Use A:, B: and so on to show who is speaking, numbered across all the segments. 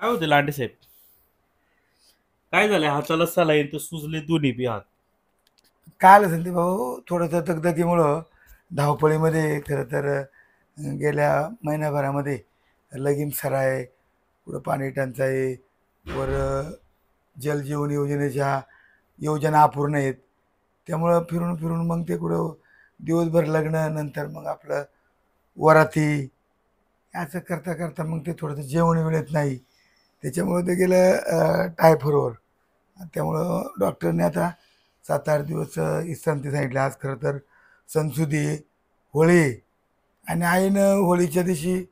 A: काय होते लांडे साहेब? काय झालंय हाताला सलाईन तर सुजले दोन्ही बी हात.
B: काय आलं संदीप भाऊ थोडंसं दगदगीमुळं धावपळीमध्ये खरं तर गेल्या महिन्याभरामध्ये लगीन सराय पुढं पाणी टंचाई वर जलजीवन योजनेच्या योजना अपूर्ण आहेत. त्यामुळं फिरून फिरून मग ते कुठं दिवसभर लग्न नंतर मग आपलं वराती असं करता करता मग ते थोडंसं जेवण मिळत नाही. त्याच्यामुळं ते गेलं टायफॉइडवर. त्यामुळं डॉक्टरने आता 7-8 दिवस विश्रांती सांगितली. आज खरं तर सणसुदी आहे, होळी आहे आणि आईनं होळीच्या दिवशी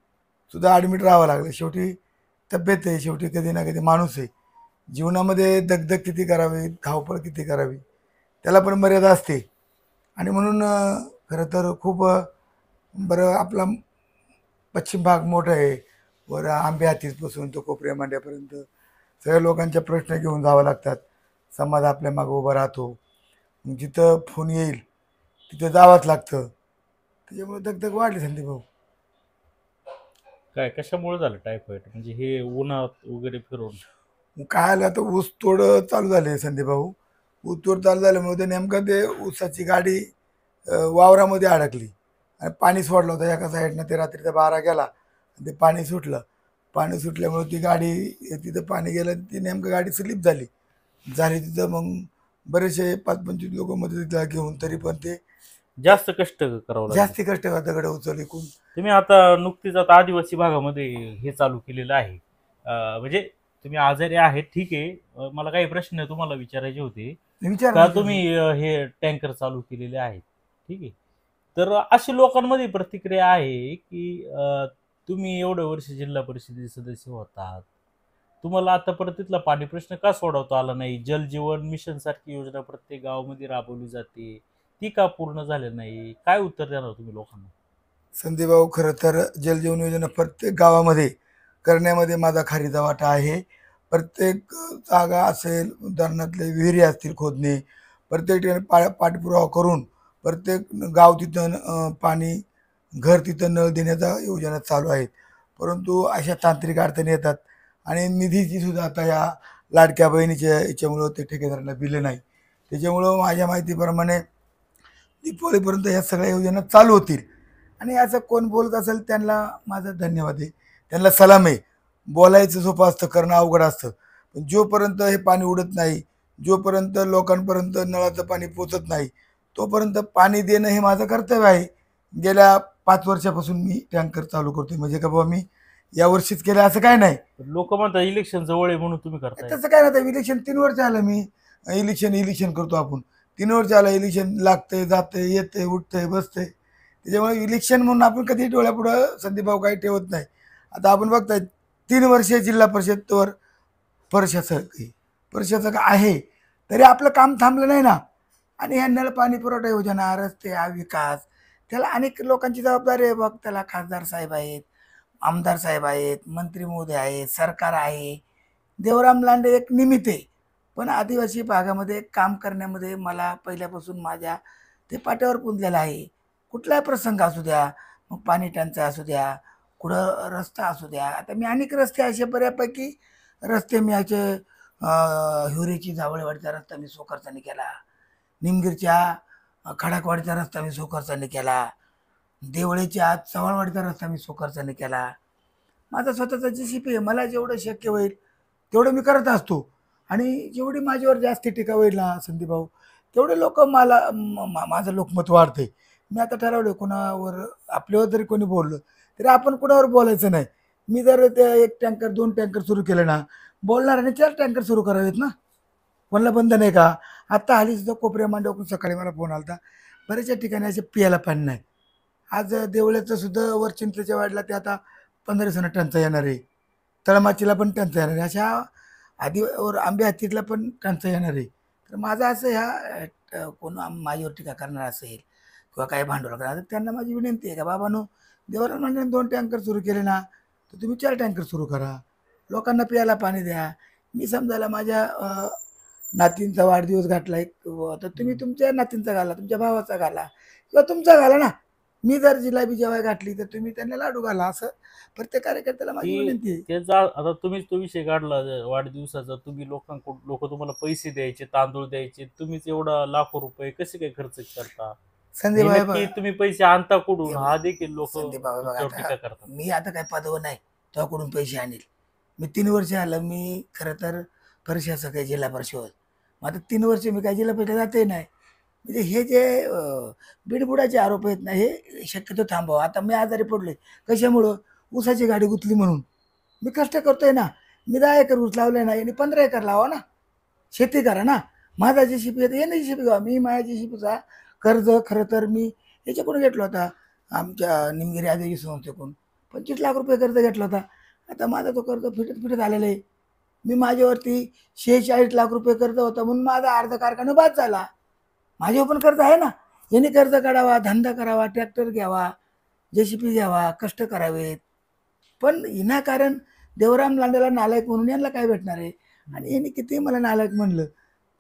B: सुद्धा ॲडमिट राहावं लागलं. शेवटी तब्येत आहे, शेवटी कधी ना कधी माणूस आहे. जीवनामध्ये दगदग किती करावी, धावपळ किती करावी, त्याला पण मर्यादा असते. आणि म्हणून खरं तर खूप बरं आपला पश्चिम भाग मोठा आहे. वर आंबे हातीसपासून तो कोपऱ्या मांड्यापर्यंत सगळ्या लोकांचे प्रश्न घेऊन जावं लागतात. समाज आपल्या मागं उभा राहतो. मग जिथं फोन येईल तिथं जावंच लागतं. त्याच्यामुळे दगदग वाढली संदीप भाऊ.
A: काय कशामुळे झालं टायफॉइड? म्हणजे हे उन्हात वगैरे फिरून?
B: मग काय आलं आता ऊस तोड चालू झाले संदीप भाऊ. ऊस तोड चालू झाल्यामुळे ते नेमकं ते ऊसाची गाडी वावरामध्ये अडकली आणि पाणी सोडलं होतं एका साईडनं. ते रात्रीचा 12 गेला आणि ते पाणी सुटलं. पाणी सुटल्यामुळे ती गाडी तिथं पाणी गेलं, ती नेमकं गाडी स्लिप झाली. झाली तिथं मग बरेचसे 5-25 लोक मदतीला घेऊन तरी पण ते
A: जास्त कष्ट करावं लागले.
B: जास्ती कष्ट दगड उचलली कोण.
A: तुम्ही आता नुकतीच आता आदिवासी भागामध्ये हे चालू केलेलं आहे. म्हणजे तुम्ही आजारी आहेत ठीक आहे. मला काही प्रश्न तुम्हाला विचारायचे होते.
B: विचार
A: का
B: विचार
A: तुम्ही हे टँकर चालू केलेले आहेत, ठीक आहे. तर अशी लोकांमध्ये प्रतिक्रिया आहे की तुम्ही एवढं वर्ष जिल्हा परिषदेचे सदस्य होतात, तुम्हाला आतापर्यंत तिथला पाणी प्रश्न का सोडवता आला नाही? जलजीवन मिशन सारखी योजना प्रत्येक गावामध्ये राबवली जाते, ती का पूर्ण झाली नाही? काय उत्तर देणार तुम्ही लोकांना?
B: संदीप भाऊ, खरं तर जलजीवन योजना प्रत्येक गावामध्ये करण्यामध्ये माझा खारीचा वाटा आहे. प्रत्येक जागा असेल, उदाहरणातले विहिरी असतील खोदणे, प्रत्येक ठिकाणी पाठपुरावा करून प्रत्येक गाव तिथं पाणी घर तिथं नळ देण्याचा योजना चालू आहेत. परंतु अशा तांत्रिक अडचणी येतात आणि निधीची सुद्धा आता या लाडक्या बहिणीच्या याच्यामुळं ते ठेकेदारांना दिले नाही. त्याच्यामुळं माझ्या माहितीप्रमाणे दीपावलीपर्यंत या सगळ्या योजना चालू होतील. आणि असं कोण बोलत असेल त्यांना माझं धन्यवाद आहे, त्यांना सलाम आहे. बोलायचं सोपं असतं, करणं अवघड असतं. पण जोपर्यंत हे पाणी उडत नाही, जोपर्यंत लोकांपर्यंत नळाचं पाणी पोचत नाही, तोपर्यंत पाणी देणं हे माझं कर्तव्य आहे. गेल्या 5 वर्षापासून मी टँकर चालू करतोय. म्हणजे का बाबा मी यावर्षीच केलं असं काय नाही.
A: लोक म्हणतात इलेक्शन जवळ आहे म्हणून तुम्ही करताय.
B: तसं काय नाही. इलेक्शन 3 वर्ष आलं मी इलेक्शन इलेक्शन करतो आपण. 3 वर्ष आलं इलेक्शन, लागतंय जातंय येतंय उठतंय बसतंय. त्याच्यामुळे इलेक्शन म्हणून आपण कधी डोळ्यापुढं संदीपभाऊ काही ठेवत नाही. आता आपण बघताय 3 वर्ष जिल्हा परिषदवर प्रशासक प्रशासक आहे, तरी आपलं काम थांबलं नाही ना. आणि ह्या नळ पाणी पुरवठा योजना, रस्ते, हा विकास, त्याला अनेक लोकांची जबाबदारी आहे. बघ, त्याला खासदार साहेब आहेत, आमदार साहेब आहेत, मंत्री महोदय आहेत, सरकार आहे. देवराम लांडे एक निमित्त आहे. पण आदिवासी भागामध्ये काम करण्यामध्ये मला पहिल्यापासून माझ्या ते पाट्यावर पुंजलेलं आहे. कुठलाही प्रसंग असू द्या, मग पाणी टंचाई असू द्या, कुठं रस्ता असू द्या. आता मी अनेक रस्ते असे बऱ्यापैकी रस्ते मी असे हिवरेची जावळेवाडीचा रस्ता मी सोखर्चाने केला. निमगिरच्या खडाकवाडीचा रस्ता मी सोखर्चाने केला. देवळीच्या आत चव्हाणवाडीचा रस्ता मी सोखर्चाने केला. माझा स्वतःचा जीसीपी आहे. मला जेवढं शक्य होईल तेवढं मी करत असतो. आणि जेवढी माझ्यावर जास्ती टीका होईल ना संदीप भाऊ, तेवढे लोक मला माझं लोकमत वाढते. मी आता ठरवलं कोणावर आपल्यावर जरी कोणी बोललं तरी आपण कोणावर बोलायचं नाही. मी जर ते 1 टँकर 2 टँकर सुरू केले ना, बोलणार आणि 4 टँकर सुरू करावेत ना. कोणाला बंद नाही का? आत्ता हल्ली सुद्धा कोपऱ्या मांडवकून सकाळी मला फोन आला होता. बऱ्याचशा ठिकाणी असे पियाला पाणी नाही. आज देवळ्याचं सुद्धा वर चिंचल्याच्या वाडीला ते आता 15 दिवसानं टंचाई येणार आहे. तळमाचीला पण टंचाई येणार आहे. अशा आधी वर आंबे हातीतला पण टंचाई येणार आहे. तर माझं असं ह्या कोण माझ्यावर टीका करणार असेल किंवा काही भांडवल करणार, तर त्यांना माझी विनंती आहे का बाबांनो, देवाला म्हणजे 2 टँकर सुरू केले ना, तर तुम्ही 4 टँकर सुरू करा. लोकांना प्यायला पाणी द्या. मी समजायला माझ्या नातींचा वाढदिवस घातला एक, तर तुम्ही तुमच्या नातींचा घाला, तुमच्या भावाचा घाला किंवा तुमचा घाला ना. मी जर जिलेबी जेव्हा घातली तर तुम्ही त्यांना लाडू घाला, असं प्रत्येक कार्यकर्त्याला माझी
A: ती
B: विनंती आहे.
A: त्याचा आता तुम्हीच तो विषय काढला वाढदिवसाचा. तुम्ही लोक तुम्हाला पैसे द्यायचे, तांदूळ द्यायचे, तुम्हीच एवढा लाखो रुपये कसे काय खर्च करता?
B: संदीप
A: हे
B: भाई
A: नक्की
B: बघा,
A: तुम्ही पैसे आणता
B: हे
A: कुठून?
B: बघा,
A: हा देखील लोक
B: संदीप भाई बघा,
A: तुमच्यावर
B: आता
A: टीका करतात.
B: मी आता काय पदव नाही तुझ्याकडून पैसे आणील. मी 3 वर्ष आलं, मी खरं तर परिषद काही जिल्हा परिषद, मग आता 3 वर्ष मी काय जिल्हा परिषद जाते नाही. म्हणजे हे जे बिडबुडाचे आरोप आहेत ना, हे शक्यतो थांबवा. आता मी आजारी पडलोय कशामुळं? ऊसाची गाडी गुतली म्हणून. मी कष्ट करतोय ना, मी 10 एकर ऊस लावलाय ना, यांनी 15 एकर लावा ना, शेती करा ना. माझा JCB येते, यांनी JCB घ्यावा. मी माझ्या JCBचा कर्ज खरं तर मी याच्याकडून घेतला होता, आमच्या निमगिरी आदिवासी संस्थेकडून 25 लाख रुपये कर्ज घेतला होता. आता माझा तो कर्ज फिटत फिटत आलेला आहे. मी माझ्यावरती 46 लाख रुपये कर्ज होता म्हणून माझा अर्धा कारखाना बाद झाला. माझ्यावर पण कर्ज आहे ना. यांनी कर्ज काढावा, धंदा करावा, ट्रॅक्टर घ्यावा, JCB घ्यावा, कष्ट करावेत. पण विनाकारण देवराम लांडेला नालायक म्हणून यांना काय भेटणार आहे? आणि यांनी किती मला नालायक म्हणलं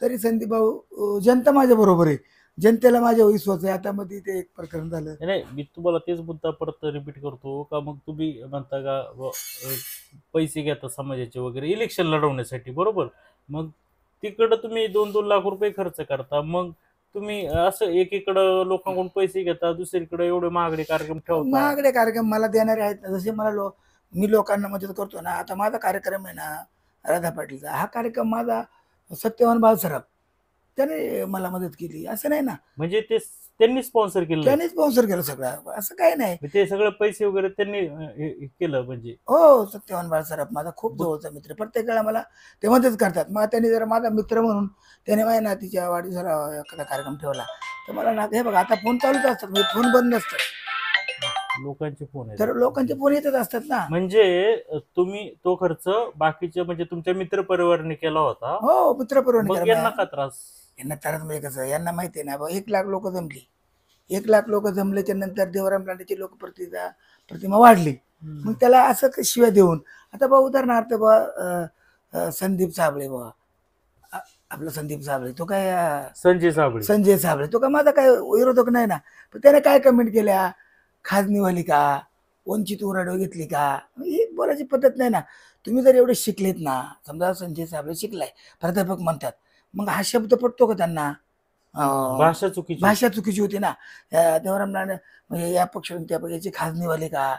B: तरी संदीप भाऊ, जनता माझ्या बरोबर आहे. जनतेला माझ्या विश्वास आहे. आता मध्ये ते एक प्रकरण झालं.
A: नाही, मी तुम्हाला तेच मुद्दा परत रिपीट करतो का, मग तुम्ही म्हणता का पैसे घेता समाजाचे वगैरे इलेक्शन लढवण्यासाठी, बरोबर? मग तिकडं तुम्ही 2-2 लाख रुपये खर्च करता, मग तुम्ही असं एकीकडं लोकांकडून पैसे घेता, दुसरीकडे एवढे महागडे कार्यक्रम ठेवता.
B: महागडे कार्यक्रम मला देणारे आहेत ना, जसे मला मी लोकांना मदत करतो ना. आता माझा कार्यक्रम आहे ना राधा पाटीलचा, हा कार्यक्रम माझा सत्यवान बाळसराफ त्याने मला मदत केली, असं नाही ना.
A: म्हणजे ते त्यांनी स्पॉन्सर केलं,
B: त्याने स्पॉन्सर केलं सगळं, असं काही नाही.
A: ते सगळं पैसे वगैरे त्यांनी हे केलं म्हणजे.
B: हो, सत्यवान बाळसराफ माझा खूप जवळचा मित्र, प्रत्येक वेळा मला ते मदत करतात. मग त्यांनी जर माझा मित्र म्हणून त्याने माझ्या नातीच्या वाढदिवसाला एखादा कार्यक्रम ठेवला तर मला ना, हे बघा आता फोन चालूच असतात, म्हणजे फोन बंद नसतात,
A: लोकांचे फोन आहेत.
B: तर लोकांचे फोन येतच असतात ना.
A: म्हणजे तुम्ही तो खर्च बाकीचे म्हणजे तुमच्या मित्र परिवाराने केला होता,
B: हो, मित्र
A: मग यांना
B: परवानगी.
A: का त्रास?
B: यांना त्रास म्हणजे कसं, यांना माहिती आहे ना बा, 1 लाख लोक जमली. 1 लाख लोक जमल्याच्या नंतर देवराम लांडेची प्रतिमा वाढली. मग त्याला असं शिव्या देऊन, आता बा उदाहरणार्थ बा संदीप साबळे, बा आपला संदीप साबळे, तो काय
A: संजय साबळे,
B: संजय साबळे, तो काय माझा काय विरोधक नाही ना. पण त्याने काय कमेंट केल्या, खाजणीवाली का, वंचित उराडव घेतली का, ही बोलायची पद्धत नाही ना. तुम्ही जर एवढे शिकलेत ना, समजा संजय साबळे शिकलाय, प्राध्यापक म्हणतात, मग हा शब्द पडतो का त्यांना?
A: भाषा चुकीची.
B: भाषा चुकीची होती ना. देवराम लांडे म्हणजे या पक्षातून त्या पक्षाची खाजणीवाली का,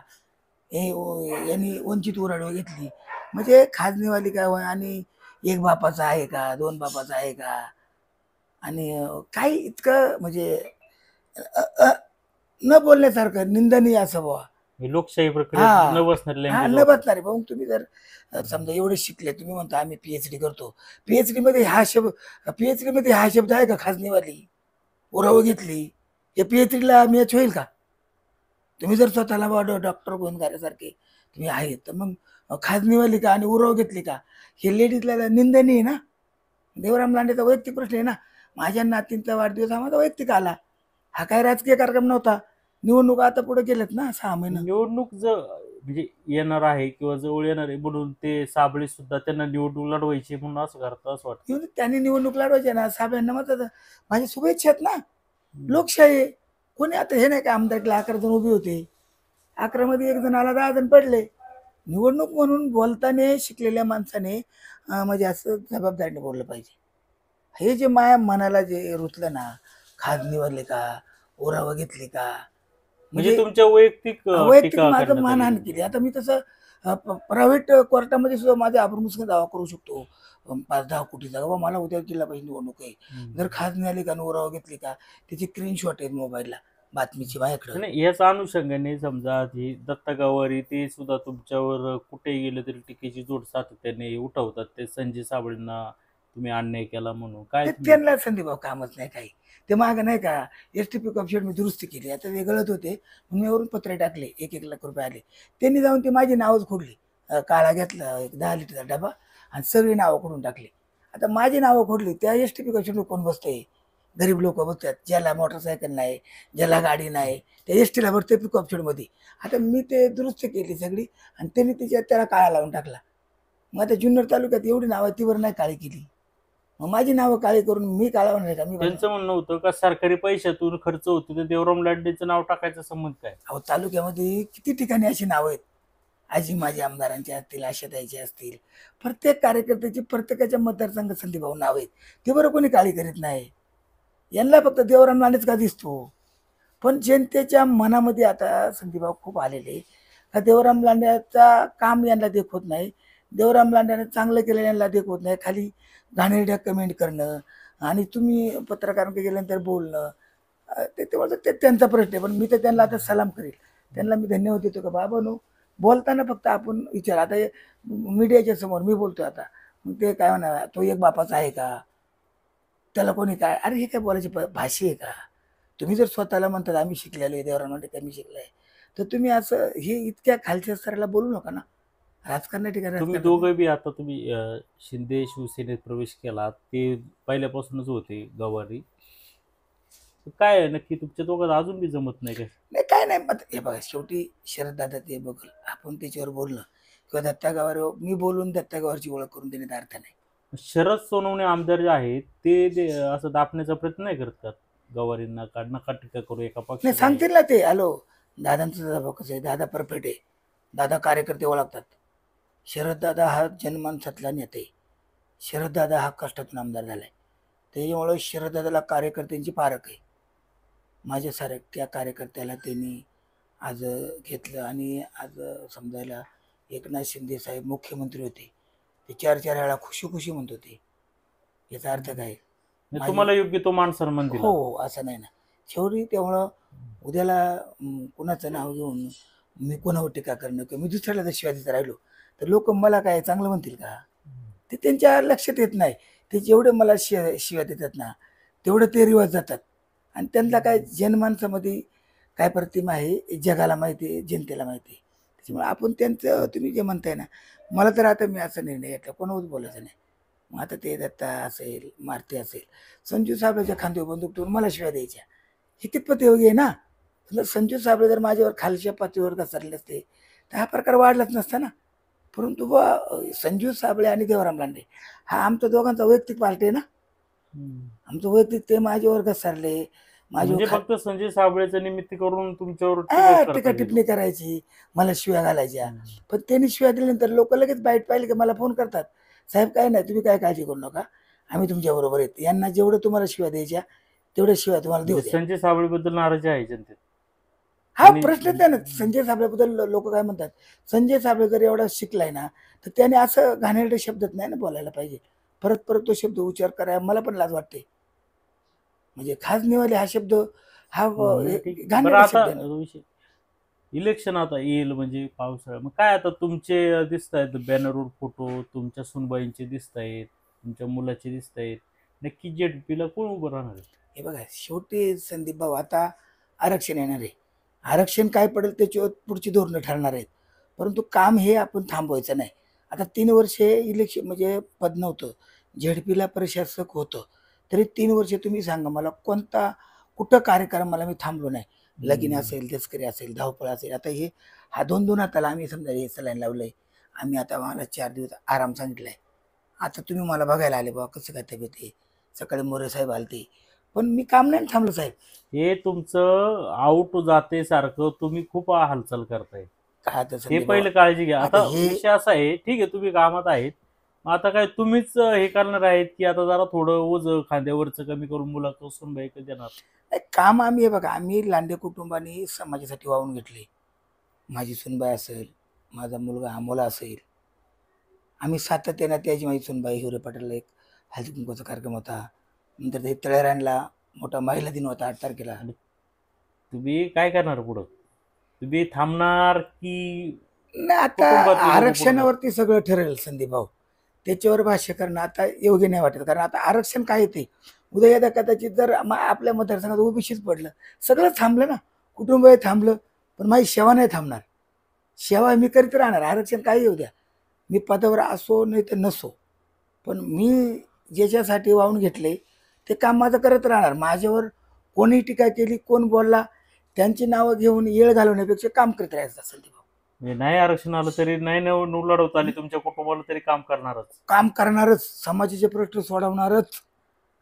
B: यांनी वंचित उराडव घेतली, म्हणजे खाजणीवाली का, आणि एक बापाचा आहे का, 2 बापाचा आहे का, आणि काही इतकं म्हणजे अ, अ, न बोलण्यासारखं, निंदनीय असं बुवा.
A: हे लोकशाही प्रक्रियेत
B: हा
A: न बसणारी
B: हा,
A: लँग्वेज
B: न बसणारे. मग तुम्ही जर समजा एवढे शिकले, तुम्ही म्हणता आम्ही PhD करतो, PhD मध्ये हा शब्द, PhD मध्ये हा शब्द आहे का, खाजणीवाली उराव घेतली? या PhDला मॅच होईल का? तुम्ही जर स्वतःला डॉक्टर गुणगारासारखे तुम्ही आहेत, तर मग खाजणीवाली का आणि उराव घेतली का, हे लेडीजला निंदनीय आहे ना. देवराम लांडेचा वैयक्तिक प्रश्न आहे ना. माझ्या नातींचा वाढदिवस हा माझा वैयक्तिक आला, हा काय राजकीय कार्यक्रम नव्हता. निवडणूक आता पुढे गेलेत ना 6 महिने.
A: निवडणूक म्हणजे येणार आहे किंवा जवळ येणार आहे म्हणून ते साबळे सुद्धा त्यांना निवडणूक लढवायची म्हणून असं करतात, असं वाटतं.
B: येऊन त्यांनी निवडणूक लढवायची ना, साहेबांना मत माझी शुभेच्छा आहेत ना. लोकशाही आहे. कोणी आता हे नाही का, आमदारला 11 जण उभे होते, 11 मध्ये 1 जण आला, 10 जण पडले. निवडणूक म्हणून बोलताना शिकलेल्या माणसाने म्हणजे असं जबाबदारीने बोललं पाहिजे. हे जे माया मनाला जे रुतलं ना, खाजणीवाले का, ओरावं घेतली का,
A: म्हणजे तुमच्या वैयक्तिक
B: वैयक्तिक
A: टीका
B: माझं
A: करण्यात
B: मानहानी
A: आली.
B: केली. आता मी तसं प्रायव्हेट कोर्टामध्ये सुद्धा माझ्या अप्रमुख दावा करू शकतो, 5-10 कोटीचा, बाबा मला उद्या जिल्हा पाहिजे निवडणूक आहे, जर खाजणी आली का, ओरावं घेतली का, त्याची स्क्रीनशॉट आहेत मोबाईलला, बातमीची माझ्याकडे.
A: नाही, याच अनुषंगाने समजा ही दत्ता गावारी ते सुद्धा तुमच्यावर कुठे गेलं तरी टीकेची जोड सातत्याने उठवतात, ते संजय साबळेंना तुम्ही अन्याय केला म्हणून. काय
B: त्यांना संदीप भाऊ कामच नाही काही. ते मागं नाही का STP कॉपशेट मी दुरुस्ती केली, आता ते गळत होते म्हणून मी वरून पत्रे टाकले, 1-1 लाख रुपये आले. त्यांनी जाऊन ती माझी नावच खोडली. काळा घेतला, एक 10 लिटरचा डबा, आणि सगळी नावं खोडून टाकली. आता माझी नावं खोडली, त्या STP कॉपशेट कोण बसते? गरीब लोक बसतात, ज्याला मोटरसायकल नाही, ज्याला गाडी नाही, त्या STला भरते पिकअप शेडमध्ये. आता मी ते दुरुस्ती केली सगळी, आणि त्यांनी त्याला काळा लावून टाकला. मग आता जुन्नर तालुक्यात एवढी नावं तीवर नाही काळी केली. मग माझी नावं काळी करून मी काळा होणार का? मी
A: त्यांचं म्हणणं होतं का सरकारी पैशातून खर्च होतो तर देवराम लांडेचं नाव टाकायचा संबंध काय?
B: अहो तालुक्यामध्ये किती ठिकाणी अशी नावं आहेत, आजी माझी आमदारांचे असतील, आशाताईचे असतील, प्रत्येक कार्यकर्त्याची प्रत्येकाच्या मतदारसंघात संदीपभाऊ नाव आहेत. ते बरं कोणी काळी करीत नाही. यांना फक्त देवराम लांडेच का दिसतो. पण जनतेच्या मनामध्ये आता संदीपभाऊ खूप आलेले का देवराम लांड्याचा काम यांना देखवत नाही, देवराम लांड्याने चांगलं केलं यांना देखवत नाही. खाली घाणेरड्या कमेंट करणं आणि तुम्ही पत्रकारांकडे गेल्यानंतर बोलणं, ते म्हणतात ते त्यांचा प्रश्न आहे. पण मी तर त्यांना आता सलाम करेल, त्यांना मी धन्यवाद देतो का बाबांनो, बोलताना फक्त आपण विचार. आता मीडियाच्या समोर मी बोलतोय आता, मग ते काय म्हणा तो एक बापाचा आहे का, त्याला कोणी काय, अरे हे काय बोलायची भाषा आहे का? तुम्ही जर स्वतःला म्हणतात आम्ही शिकलेलो आहे, देवराम लांडे कमी शिकलाय, तर तुम्ही असं हे इतक्या खालच्या स्तराला बोलू नका ना. राजकारणा ठिकाणी
A: तुम्ही दोघं बी आता तुम्ही शिंदे शिवसेनेत प्रवेश केला ते पहिल्यापासूनच होते गवारी, काय आहे नक्की तुमच्या दोघांना अजून बी जमत नाही काय?
B: नाही काय नाही, मग हे बघा शेवटी शरद दादा ते बघल, आपण त्याच्यावर बोलणं किंवा दत्ता गावावर मी बोलून दत्ता गावाची ओळख करून देण्यात अर्थ नाही.
A: शरद सोनवणे आमदार जे आहेत ते असं दापण्याचा प्रयत्न नाही करतात गवारींना, का नका टीका करू एका
B: नाही
A: पक्षाला.
B: सांगतील ना ते, हॅलो दादांचं दादा बघ कसं आहे, दादा परफेक्ट आहे, दादा कार्यकर्ते ओळखतात. शरद दादा हा जनमानसातला नेता आहे, शरद दादा हा कष्टातून आमदार झालाय, त्याच्यामुळे शरद दादाला कार्यकर्त्यांची पारख आहे. माझ्यासारख्या कार्यकर्त्याला त्यांनी आज घेतलं आणि आज समजायला एकनाथ शिंदे साहेब मुख्यमंत्री होते, ते चार चार वेळा खुशी खुशी म्हणत होते. याचा अर्थ काय?
A: म्हणजे तुम्हाला योग्य तो मान सन्मान दिला.
B: हो असं नाही ना. शेवटी त्यामुळं उद्याला कुणाचं नाव घेऊन मी कोणावर टीका करणं किंवा मी दुसऱ्याला जर शिवाय देत राहिलो तर लोक मला काय चांगलं म्हणतील का? ते त्यांच्या लक्षात येत नाही. ते जेवढे मला शिव्या देतात ना तेवढं ते रिवाज जातात आणि त्यांना काय जनमानसामध्ये काय प्रतिमा आहे जगाला माहिती आहे, जनतेला माहिती आहे. त्याच्यामुळे आपण त्यांचं तुम्ही जे म्हणताय ना, मला तर आता मी असा निर्णय घेतला कोणावरच बोलायचं नाही. मग आता ते दत्ता असेल, मारुती असेल, संजू साहेबाच्या खांद्यावर बंदूक ठेवून मला शिव्या द्यायच्या, हे कितपत योग्य आहे ना? जर संजू साहेब जर माझ्यावर खालच्या पातळीवर घसरले असते तर हा प्रकार वाढलाच नसता ना. परंतु संजू साबळे आणि देवराम लांडे हा आमच्या दोघांचा वैयक्तिक पार्टी आहे ना. आमचं वैयक्तिक ते माझ्यावर घसरले,
A: म्हणजे
B: माझ्यावर
A: फक्त संजय साबळेचं निमित्त करून तुमच्यावर
B: टीका टिप्पणी करायची, मला शिव्या घालायच्या. पण त्यांनी शिव्या दिल्यानंतर लोक लगेच बाईट पाहिले की मला फोन करतात, साहेब काय नाही तुम्ही काय काळजी करू नका, आम्ही तुमच्या बरोबर येते. यांना जेवढं तुम्हाला शिव्या द्यायच्या तेवढ्या शिव्या तुम्हाला देऊ द्या.
A: संजय साबळेबद्दल नाराजी आहे जनतेत.
B: हा प्रश्न त्या ना संजय साबळेबद्दल लोक काय म्हणतात, संजय साबळे जर एवढा शिकलाय ना तर त्याने असं घाणेरड्या शब्दात नाही ना बोलायला पाहिजे. परत परत तो शब्द उच्चार करायला मला पण लाज वाटते. म्हणजे खास निवाले हा शब्द हा घाणेरडा शब्द आहे ना.
A: इलेक्शन आता येईल म्हणजे पावसाळा, मग काय आता तुमचे दिसत आहेत बॅनरवर फोटो, तुमच्या सुनबाईंचे दिसत आहेत, तुमच्या मुलाचे दिसत आहेत, नक्की जेडपीला कोण उभं राहणार आहे?
B: हे बघा शेवटी संदीप भाऊ आता आरक्षण येणार आहे, आरक्षण काय पडेल त्याच्यावर पुढची धोरणं ठरणार आहेत. परंतु काम हे आपण थांबवायचं नाही. आता 3 वर्षे इलेक्शन म्हणजे पद नव्हतं, झेडपीला प्रशासक होतं, तरी 3 वर्षे तुम्ही सांगा मला कोणता कुठं कार्यक्रमाला मी थांबलो नाही. लगीन असेल, दसकरी असेल, धावपळ असेल. आता हे हा 2-2 हाताला आम्ही समजा हे सलाईन लावलंय, आम्ही आता मला 4 दिवस आराम सांगितलाय. आता तुम्ही मला बघायला आले बाबा कसं काय तब्येत आहे, सकाळी मोरे साहेब आलते, पण मी काम नाही थांबलो साहेब.
A: हे तुमचं आउट जाते सारखं तुम्ही खूप हालचाल करताय,
B: काय आता
A: हे
B: संदीप
A: पहिलं काळजी घ्या.
B: आता
A: आता
B: हे-
A: विषय असा आहे, ठीक आहे तुम्ही कामात आहेत, मग आता काय तुम्हीच हे करणार आहेत की आता जरा थोडं ओझ खांद्यावरचं कमी करून मुलाचं सुनबाई कधी देणार?
B: नाही, काम आम्ही हे बघा आम्ही लांडे कुटुंबाने समाजासाठी वाहून घेतले. माझी सुनबाई असेल, माझा मुलगा अमोला असेल, आम्ही सातत्यानं त्याची माझी सुनबाई हिवरे पाटीलला एक हळदी कुंकवाचा कार्यक्रम होता, नंतर ते तळेरांना मोठा महिला दिन होता 8 तारखेला.
A: तुम्ही काय करणार पुढं? तुम्ही थांबणार की
B: नाही आता
A: कुटुंबात लोकं
B: आरक्षणावरती सगळं ठरेल संदीप भाऊ, त्याच्यावर भाष्य करणं आता योग्य नाही वाटत. कारण आता आरक्षण काय येते उद्या यदा कदाचित जर आपल्या मतदारसंघात ओबीसीच पडलं, सगळं थांबलं ना, कुटुंब थांबलं, पण माझी सेवा नाही थांबणार. सेवा मी करीत राहणार, आरक्षण काय येऊ द्या, मी पदावर असो नाही तर नसो, पण मी ज्याच्यासाठी वाहून घेतले ते काम माझं करत राहणार. माझ्यावर कोणी टीका केली, कोण बोलला, त्यांची नावं घेऊन येळ घालवण्यापेक्षा काम करत राहायचं संदीप भाऊ.
A: म्हणजे नाही आरक्षण आलं तरी नाही लढवता आली तुमच्या कुटुंबाला तरी काम करणारच.
B: काम करणारच, समाजाचे प्रश्न सोडवणारच.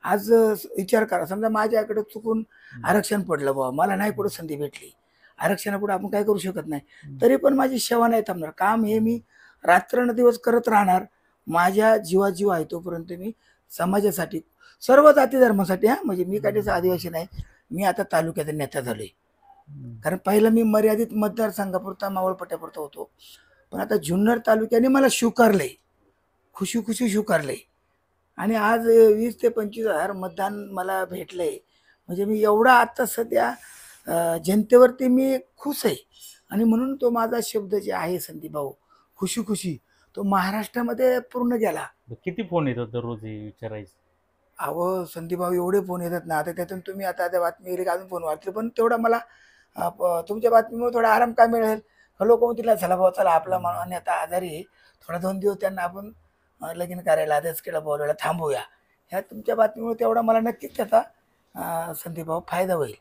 B: आज विचार करा, समजा माझ्याकडे चुकून आरक्षण पडलं बाबा, मला नाही कुठं संधी भेटली, आरक्षणापुढे आपण काय करू शकत नाही, तरी पण माझी सेवा नाही थांबणार. काम हे मी रात्रंदिवस करत राहणार. माझ्या जीवाजीव आहे तोपर्यंत मी समाजासाठी, सर्व जाती धर्मासाठी. हा म्हणजे मी काही आदिवासी नाही, मी आता तालुक्याचा नेता झालोय. कारण पहिलं मी मर्यादित मतदारसंघापुरता मावळपट्ट्यापुरता होतो, पण आता जुन्नर तालुक्याने मला स्वीकारलंय, खुशी खुशी स्वीकारलंय. आणि आज 20,000 ते 25,000 मतदान मला भेटलंय. म्हणजे मी एवढा आता सध्या जनतेवरती मी खुश आहे. आणि म्हणून तो माझा शब्द जे आहे संदीप भाऊ, खुशी खुशी, तो महाराष्ट्रामध्ये पूर्ण गेला.
A: किती फोन येतात दररोज हे विचारायचं?
B: अहो संदीप भाऊ, एवढे फोन येतात ना, आता त्यातून तुम्ही आता त्या बातमी गेली की अजून फोन वाचले, पण तेवढा मला तुमच्या बातमीमुळे थोडा आराम का मिळेल. लोक म्हणतील चला भाऊ चला, आपला नेता आजारी आहे, थोडा 2 दिवस त्यांना आपण लगीन करायला आदेश केला, बोलवायला थांबूया. ह्या तुमच्या बातमीमुळे तेवढा मला नक्कीच त्याचा संदीप भाऊ फायदा होईल.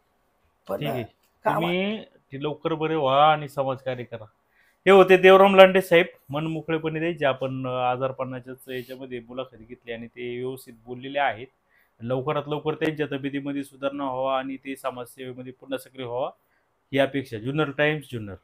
B: पण
A: ठीक आहे,
B: काम
A: तुम्ही ते लवकर बरे व्हा आणि समाजकार्य करा. हे होते देवराम लांडे साहेब, मन मोकळेपणे द्यायचे. आपण आजारपणाच्याच याच्यामध्ये मुलाखती घेतली आणि ते व्यवस्थित बोललेले आहेत. लवकरात लवकर त्यांच्या तब्येतीमध्ये सुधारणा व्हावा आणि ते समाजसेवेमध्ये पुन्हा सक्रिय व्हावा ही अपेक्षा. जुन्नर टाइम्स, जुन्नर.